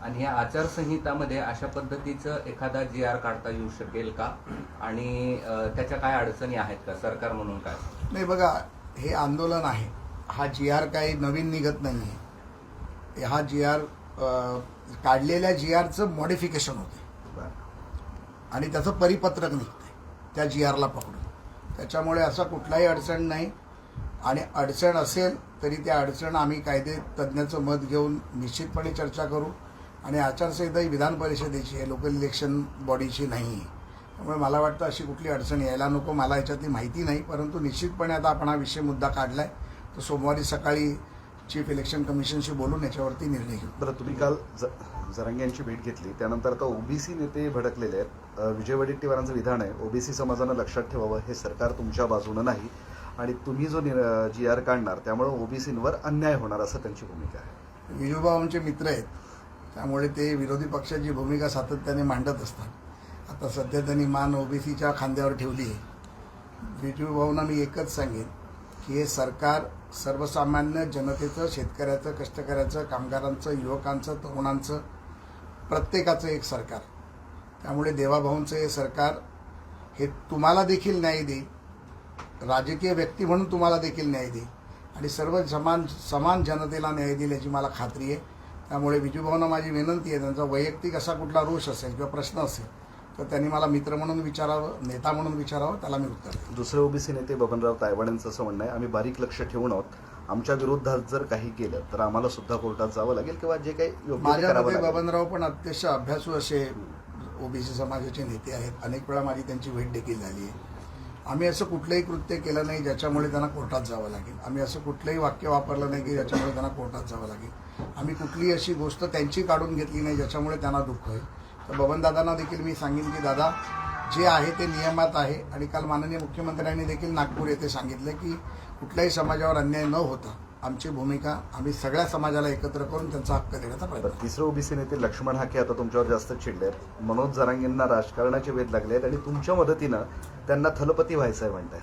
आणि या आचारसंहितामध्ये अशा पद्धतीचं एखादा GR काढता येऊ शकेल का? आणि त्याच्या काय अडचणी आहेत का सरकार म्हणून काय? नाही बघा, हे आंदोलन आहे, हा GR काही नवीन निघत नाही आहे. हा GR काढलेल्या GRचं मॉडिफिकेशन होते आणि त्याचं परिपत्रक निघतंय त्या GRला पकडून. त्याच्यामुळे असा कुठलाही अडचण नाही. आणि अडचण असेल तरी त्या अडचण आम्ही कायदे तज्ज्ञाचं मत घेऊन निश्चितपणे चर्चा करू. आणि आचारसंहिता ही विधान परिषदेची आहे, लोकल इलेक्शन बॉडीची नाही आहे. त्यामुळे मला वाटतं अशी कुठली अडचण यायला नको. मला याच्यातली माहिती नाही, परंतु निश्चितपणे आता आपण हा विषय मुद्दा काढला आहे, तर सोमवारी सकाळी चीफ इलेक्शन कमिशनशी बोलून याच्यावरती निर्णय घेऊ. बरं, तुम्ही काल जरांगे यांची भेट घेतली, त्यानंतर आता ओबीसी नेते भडकलेले आहेत. विजय वडेट्टीवारांचं विधान आहे, ओबीसी समाजानं लक्षात ठेवावं, हे सरकार तुमच्या बाजूनं नाही आणि तुम्ही जो GR काढणार त्यामुळे ओबीसींवर अन्याय होणार, असं त्यांची भूमिका आहे. विजूभाऊंचे मित्र आहेत, त्यामुळे ते विरोधी पक्षाची भूमिका सातत्याने मांडत असतात. आता सध्या त्यांनी मान ओबीसीच्या खांद्यावर ठेवली आहे. विजूभाऊंना मी एकच सांगेन की हे सरकार सर्वसामान्य जनतेचं, शेतकऱ्याचं, कष्टकऱ्याचं, कामगारांचं, युवकांचं, तरुणांचं, प्रत्येकाचं एक सरकार. त्यामुळे देवाभाऊंचं हे सरकार हे तुम्हाला देखील न्याय देईल, राजकीय व्यक्ती म्हणून तुम्हाला देखील न्याय देईल आणि सर्व समान जनतेला न्याय देईल याची मला खात्री आहे. त्यामुळे विजूभाऊंना माझी विनंती आहे, त्यांचा वैयक्तिक असा कुठला रोष असेल किंवा प्रश्न असेल तर त्यांनी मला मित्र म्हणून विचारावं, नेता म्हणून विचारावं, त्याला मी उत्तर देईन. दुसरे ओबीसी नेते बबनराव तायवाड यांचं असं म्हणणं आहे, आम्ही बारीक लक्ष ठेवून आहोत, आमच्या विरोधात जर काही केलं तर आम्हाला सुद्धा कोर्टात जावं लागेल किंवा जे काही योग्य ते करावं माझ्या लागेल. बबनराव पण अत्यंत अभ्यासू असे ओबीसी समाजाचे नेते आहेत. अनेक वेळा माझी त्यांची भेट देखील झाली आहे. आम्ही असं कुठलंही कृत्य केलं नाही ज्याच्यामुळे त्यांना कोर्टात जावं लागेल. आम्ही असं कुठलंही वाक्य वापरलं नाही की ज्याच्यामुळे त्यांना कोर्टात जावं लागेल. आम्ही कुठलीही अशी गोष्ट त्यांची काढून घेतली नाही ज्याच्यामुळे त्यांना दुःख होईल. तर बबनदादांना देखील मी सांगेन की दादा, जे आहे ते नियमात आहे. आणि काल माननीय मुख्यमंत्र्यांनी देखील नागपूर येथे सांगितलं की कुठल्याही समाजावर अन्याय न होता आमची भूमिका, आम्ही सगळ्या समाजाला एकत्र करून त्यांचा हक्क देण्याचा प्रयत्न. तिसरे ओबीसी नेते लक्ष्मण हाके आता तुमच्यावर जास्त चिडले आहेत. मनोज जरांगेंना राजकारणाचे वेध लागले आहेत आणि तुमच्या मदतीनं त्यांना थलपती व्हायचं आहे म्हणताय.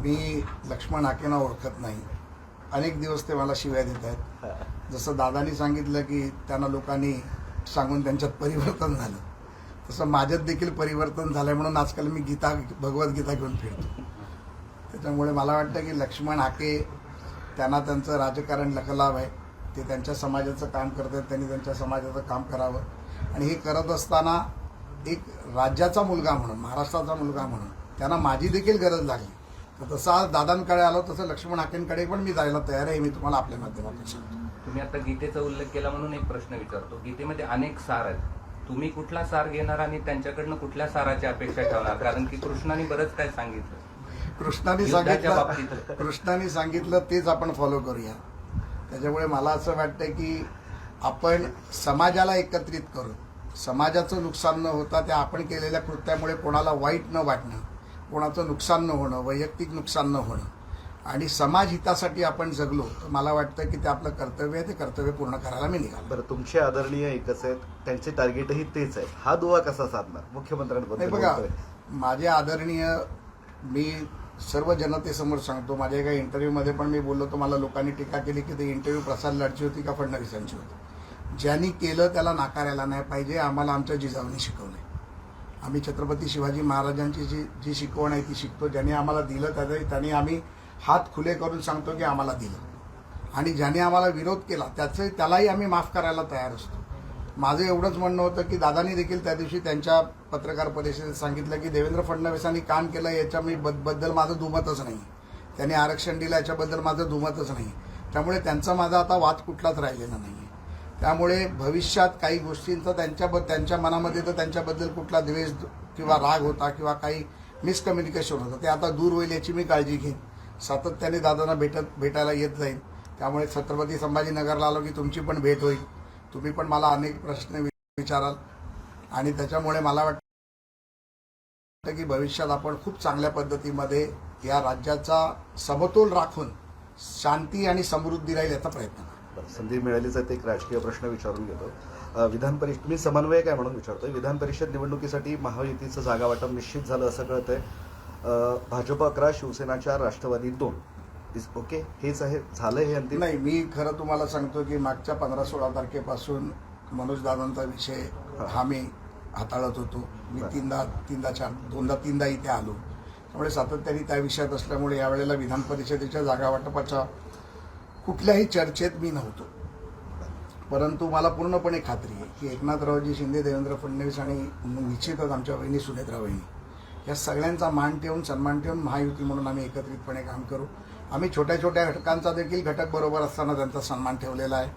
मी लक्ष्मण हाकेंना ओळखत नाही. अनेक दिवस ते मला शिव्या देत आहेत. जसं दादानी सांगितलं की त्यांना लोकांनी सांगून त्यांच्यात परिवर्तन झालं, तसं माझ्यात देखील परिवर्तन झालं म्हणून आजकाल मी भगवद्गीता घेऊन फिरतो. त्याच्यामुळे मला वाटतं की लक्ष्मण हाके त्यांना त्यांचं राजकारण लखलाव आहे. ते त्यांच्या समाजाचं काम करतात, त्यांनी त्यांच्या समाजाचं काम करावं. आणि हे करत असताना एक राज्याचा मुलगा म्हणून, महाराष्ट्राचा मुलगा म्हणून त्यांना माझी देखील गरज लागली. तर तसं आज दादांकडे आलो तसं लक्ष्मण हाकेंकडे पण मी जायला तयार आहे. मी तुम्हाला आपल्या माध्यमातून सांगतो. तुम्ही आता गीतेचा उल्लेख केला म्हणून एक प्रश्न विचारतो. गीतेमध्ये अनेक सार आहेत, तुम्ही कुठला सार घेणार आणि त्यांच्याकडनं कुठल्या साराची अपेक्षा ठेवणार? कारण की कृष्णाने बरंच काय सांगितलं. कृष्णाने सांगितलं तेच आपण फॉलो करूया. त्याच्यामुळे मला असं वाटतं की आपण समाजाला एकत्रित करू, समाजाचं नुकसान न होता त्या आपण केलेल्या कृत्यामुळे कोणाला वाईट न वाटणं, कोणाचं नुकसान न होणं, वैयक्तिक नुकसान न होणं आणि समाज हितासाठी आपण जगलो तर मला वाटतं की ते आपलं कर्तव्य आहे. ते कर्तव्य पूर्ण करायला मी निघालो. बरं, तुमचे आदरणीय एकच आहेत, त्यांचे टार्गेटही तेच आहे. हा दुवा कसा साधणार मुख्यमंत्र्यांबद्दल? बघा, माझे आदरणीय, मी सर्व जनतेसमोर सांगतो, माझ्या एका इंटरव्ह्यूमध्ये पण मी बोललो तर मला लोकांनी टीका केली की ते इंटरव्ह्यू प्रसाद लाडची होती का फडणवीसांची होती. ज्यांनी केलं त्याला नाकारायला नाही पाहिजे. आम्हाला आमच्या जिजाऊंनी शिकवलंय. आम्ही छत्रपती शिवाजी महाराजांची जी शिकवण आहे ती शिकतो. ज्यांनी आम्हाला दिलं त्यांनी आम्ही हात खुले करून सांगतो की आम्हाला दिलं. आणि ज्याने आम्हाला विरोध केला त्यालाही आम्ही माफ करायला तयार असतो. माझं एवढंच म्हणणं होतं की दादांनी देखील त्या दिवशी त्यांच्या पत्रकार परिषदेत सांगितलं की देवेंद्र फडणवीसांनी काम केलं याच्याबद्दल माझं दुमतच नाही. त्यांनी आरक्षण दिलं याच्याबद्दल माझं दुमतच नाही. त्यामुळे त्यांचा माझा आता वाद कुठलाच राहिलेला नाही. त्यामुळे भविष्यात काही गोष्टींचा त्यांच्या मनामध्ये तर त्यांच्याबद्दल कुठला द्वेष किंवा राग होता किंवा काही मिसकम्युनिकेशन होतं ते आता दूर होईल याची मी काळजी घेईन. सातत्याने दादांना भेटायला येत जाईल. त्यामुळे छत्रपती संभाजीनगरला आलो की तुमची पण भेट होईल. तुम्ही पण मला अनेक प्रश्न विचाराल आणि त्याच्यामुळे मला वाटतं की भविष्यात आपण खूप चांगल्या पद्धतीमध्ये या राज्याचा समतोल राखून शांती आणि समृद्धी राहील याचा प्रयत्न करू. संधी मिळालीच आहे. एक राजकीय प्रश्न विचारून घेतो. विधान परिषद, तुम्ही समन्वयक आहे म्हणून विचारतोय. विधान परिषद निवडणुकीसाठी महायुतीचं जागा वाटप निश्चित झालं असं कळतंय. भाजप 11, शिवसेना 4, राष्ट्रवादी 2. इज ओके, हेच आहे, झालं हे अंतिम? नाही, मी खरं तुम्हाला सांगतो की मागच्या 15-16 तारखेपासून मनोज दादांचा विषय हा मी हाताळत होतो. मी दोनदा-तीनदा इथे आलो, त्यामुळे सातत्याने त्या विषयात असल्यामुळे यावेळेला विधान परिषदेच्या जागा वाटपाच्या कुठल्याही चर्चेत मी नव्हतो. परंतु मला पूर्णपणे खात्री आहे की एकनाथरावजी शिंदे, देवेंद्र फडणवीस आणि निश्चितच आमच्या वहिनी सुनेत्रा वहिनी या सगळ्यांचा मान ठेवून, सन्मान ठेवून महायुती म्हणून आम्ही एकत्रितपणे काम करू. आम्ही छोट्या छोट्या घटकांचा देखील घटक बरोबर असताना त्यांचा सन्मान ठेवलेला आहे.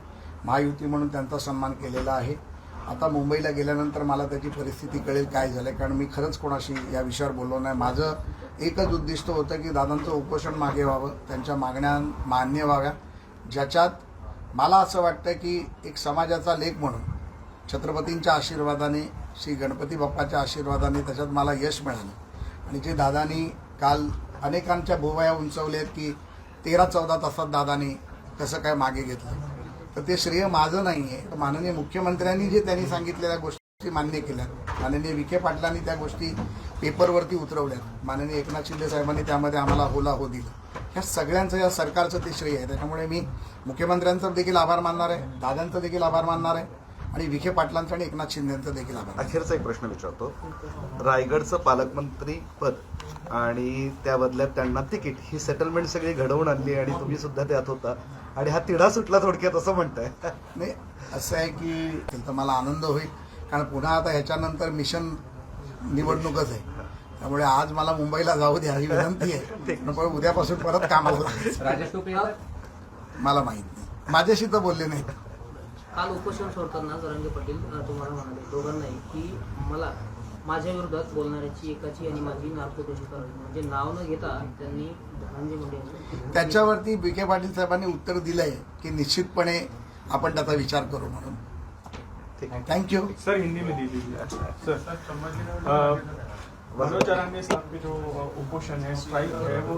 महायुती म्हणून त्यांचा सन्मान केलेला आहे. आता मुंबईला गेल्यानंतर मला त्याची परिस्थिती कळेल काय झालं, कारण मी खरंच कोणाशी या विषयावर बोललो नाही. माझं एकच उद्दिष्ट होतं की दादांचं उपोषण मागे व्हावं, त्यांच्या मागण्या मान्य व्हाव्या, ज्याच्यात मला असं वाटतं की एक समाजाचा लेख म्हणून छत्रपतींच्या आशीर्वादाने, श्री गणपती बाप्पाच्या आशीर्वादाने त्याच्यात मला यश मिळालं. आणि जे दादानी काल अनेकांच्या भुवया उंचवल्यात की 13-14 तासात दादानी कसं काय मागे घेतलं, तर ते श्रेय माझं नाही आहे. माननीय मुख्यमंत्र्यांनी जे त्यांनी सांगितलेल्या गोष्टी मान्य केल्या, माननीय विखे पाटलांनी त्या गोष्टी पेपरवरती उतरवल्यात, माननीय एकनाथ शिंदे साहेबांनी त्यामध्ये आम्हाला होला हो दिलं. ह्या सगळ्यांचं, या सरकारचं ते श्रेय आहे. त्याच्यामुळे मी मुख्यमंत्र्यांचा देखील आभार मानणार आहे, दादांचा देखील आभार मानणार आहे आणि विखे पाटलांचा आणि एकनाथ शिंदेंचा देखील आभार. अखेरचा एक प्रश्न विचारतो. रायगडचं पालकमंत्री पद आणि त्या बदल्यात त्यांना तिकीट, ही सेटलमेंट सगळी घडवून आणली आणि तुम्ही सुद्धा त्यात होता आणि हा तिढा सुटला थोडक्यात असं म्हणताय? नाही, असं आहे की तर मला आनंद होईल, कारण पुन्हा आता ह्याच्यानंतर मिशन निवडणूकच आहे. त्यामुळे आज मला मुंबईला जाऊ द्या ही विनंती आहे, पण उद्यापासून परत कामाला लागायचं. राजेश टोपे मला माहित नाही, माझ्याशी तर बोलले नाही. काल उपोषण सोडताना जरांगे पाटील तुम्हाला म्हणाले दोघांनाही की मला माझ्या विरोधात बोलणाऱ्याची एकाची आणि माझी नावचौकशी करावी, म्हणजे नाव न घेता त्यांनी धनंजय मुंडे त्याच्यावरती विखे पाटील साहेबांनी उत्तर दिलंय की निश्चितपणे आपण त्याचा विचार करू म्हणून. थँक्यू. सर हिंदी में दीजिए सर. मनोज जरांगे साहब के जो उपोषण है, स्ट्राइक है, वो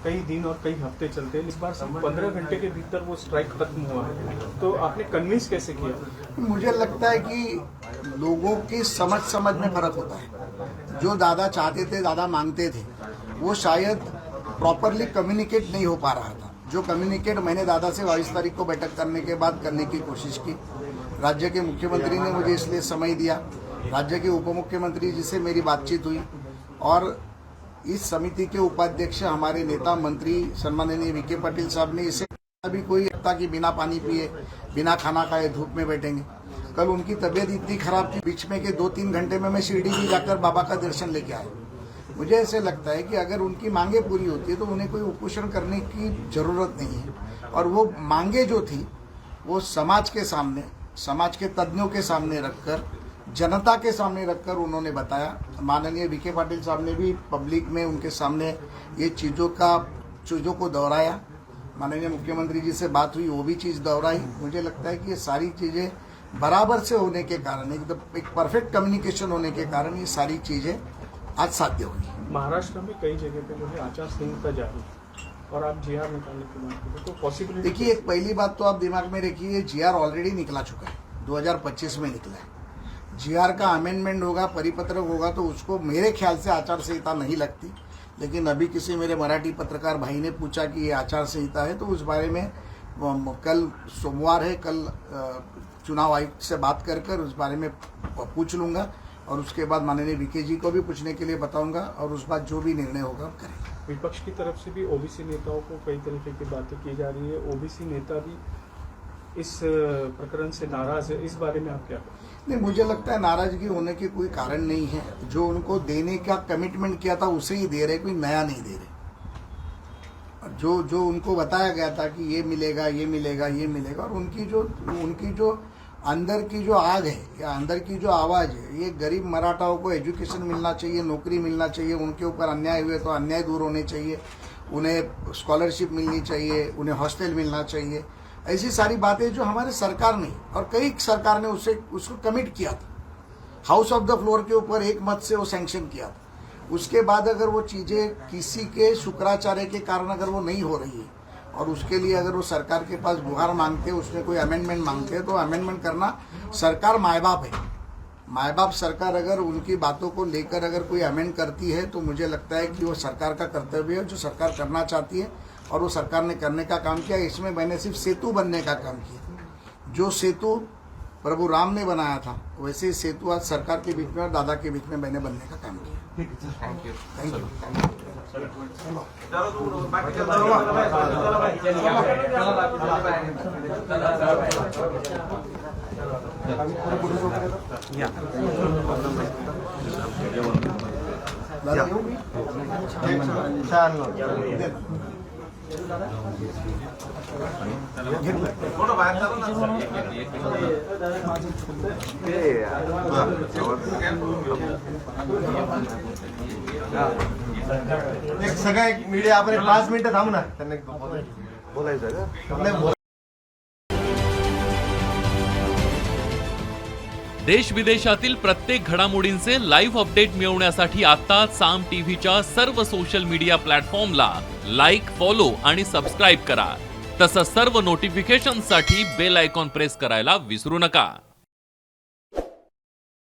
कई दिन और कई हफ्ते चलते हैं. इस बार सिर्फ 15 घंटे के भीतर वो स्ट्राइक खत्म हुआ है, तो आपने कन्विंस कैसे किया? मुझे लगता है कि लोगों की समझ में फर्क होता है. जो दादा चाहते थे, दादा मांगते थे, वो शायद प्रॉपरली कम्युनिकेट नहीं हो पा रहा था. जो कम्युनिकेट मैंने दादा से 22 तारीख को बैठक करने के बाद करने की कोशिश की. राज्य के मुख्यमंत्री ने मुझे इसलिए समय दिया, राज्य के उप मुख्यमंत्री जी से मेरी बातचीत हुई और इस समिति के उपाध्यक्ष हमारे नेता मंत्री सम्माननीय विखे पाटिल साहब ने इसे अभी कोई लगता कि बिना पानी पिए, बिना खाना खाए धूप में बैठेंगे. कल उनकी तबीयत इतनी खराब थी, बीच में के 2-3 घंटे में मैं शिरडी भी जाकर बाबा का दर्शन लेके आया. मुझे ऐसे लगता है कि अगर उनकी मांगे पूरी होती है तो उन्हें कोई उपोषण करने की जरूरत नहीं है. और वो मांगे जो थी वो समाज के सामने, समाज के तज्ञों के सामने रखकर, जनता के सामने रखकर उन्होंने बताया. माननीय विखे पाटिल साहब ने भी पब्लिक में उनके सामने ये चीज़ों को दोहराया. माननीय मुख्यमंत्री जी से बात हुई, वो भी चीज़ दोहराई. मुझे लगता है कि ये सारी चीज़ें बराबर से होने के कारण, एकदम एक परफेक्ट कम्युनिकेशन होने के कारण ये सारी चीज़ें आज साध्य हुई. महाराष्ट्र में कई जगह पे जो है आचार संहिता जारी और आप जीआर निकालने की बात करें तो पॉसिबिलिटी. देखिए, एक पहली बात तो आप दिमाग में रखिए, जीआर ऑलरेडी निकला चुका है, 2025 में निकला है. जीआर का अमेंडमेंट होगा, परिपत्रक होगा, तो उसको मेरे ख्याल से आचार संहिता नहीं लगती. लेकिन अभी किसी मेरे मराठी पत्रकार भाई ने पूछा कि ये आचार संहिता है, तो उस बारे में कल सोमवार है, कल चुनाव आयुक्त से बात कर उस बारे में पूछ लूँगा और उसके बाद माननीय विखे जी को भी पूछने के लिए बताऊंगा और उस बाद जो भी निर्णय होगा हम करेंगे. विपक्ष की तरफ से भी ओबीसी नेताओं को कई तरीके की बातें की जा रही है, ओबीसी नेता भी इस प्रकरण से नाराज है, इस बारे में आप क्या कहें? नहीं, मुझे लगता है नाराजगी होने की कोई कारण नहीं है. जो उनको देने का कमिटमेंट किया था उसे ही दे रहे, कोई नया नहीं दे रहे. जो उनको बताया गया था कि ये मिलेगा, ये मिलेगा, ये मिलेगा, और उनकी जो अंदर की जो आग है या अंदर की जो आवाज़ है, ये गरीब मराठाओं को एजुकेशन मिलना चाहिए, नौकरी मिलना चाहिए, उनके ऊपर अन्याय हुए तो अन्याय दूर होने चाहिए, उन्हें स्कॉलरशिप मिलनी चाहिए, उन्हें हॉस्टल मिलना चाहिए. ऐसी सारी बातें जो हमारे सरकार ने और कई सरकार ने उसको कमिट किया था. हाउस ऑफ द फ्लोर के ऊपर एक मत से वो सैंक्शन किया था. उसके बाद अगर वो चीज़ें किसी के शुक्राचार्य के कारण अगर वो नहीं हो रही है और उसके लिए अगर वो सरकार के पास गुहार मांगते हैं, उसमें कोई अमेंडमेंट मांगते हैं, तो अमेंडमेंट करना, सरकार माए बाप है. माए बाप सरकार अगर उनकी बातों को लेकर अगर कोई अमेंड करती है तो मुझे लगता है कि वो सरकार का कर्तव्य है. जो सरकार करना चाहती है और वो सरकार ने करने का काम किया। इसमें मैंने सिर्फ सेतु बनने का काम किया। जो सेतु प्रभु राम ने बनाया था वैसे ही सेतु आज सरकार के बीच में और दादा के बीच में मैंने बनने का काम किया। Thank you thank you. दादा येऊ मी? सगळ्या मीडिया आपण 5 मिनिटं थांबू ना त्यांना बोलायचं का? नाही बोला. देश विदेशातील प्रत्येक घडामोडींचे लाईव्ह अपडेट मिळवण्यासाठी आता साम टीव्हीच्या सर्व सोशल मीडिया प्लॅटफॉर्मला लाईक, फॉलो आणि सबस्क्राईब करा. तसंच सर्व नोटिफिकेशनसाठी बेल आयकॉन प्रेस करायला विसरू नका.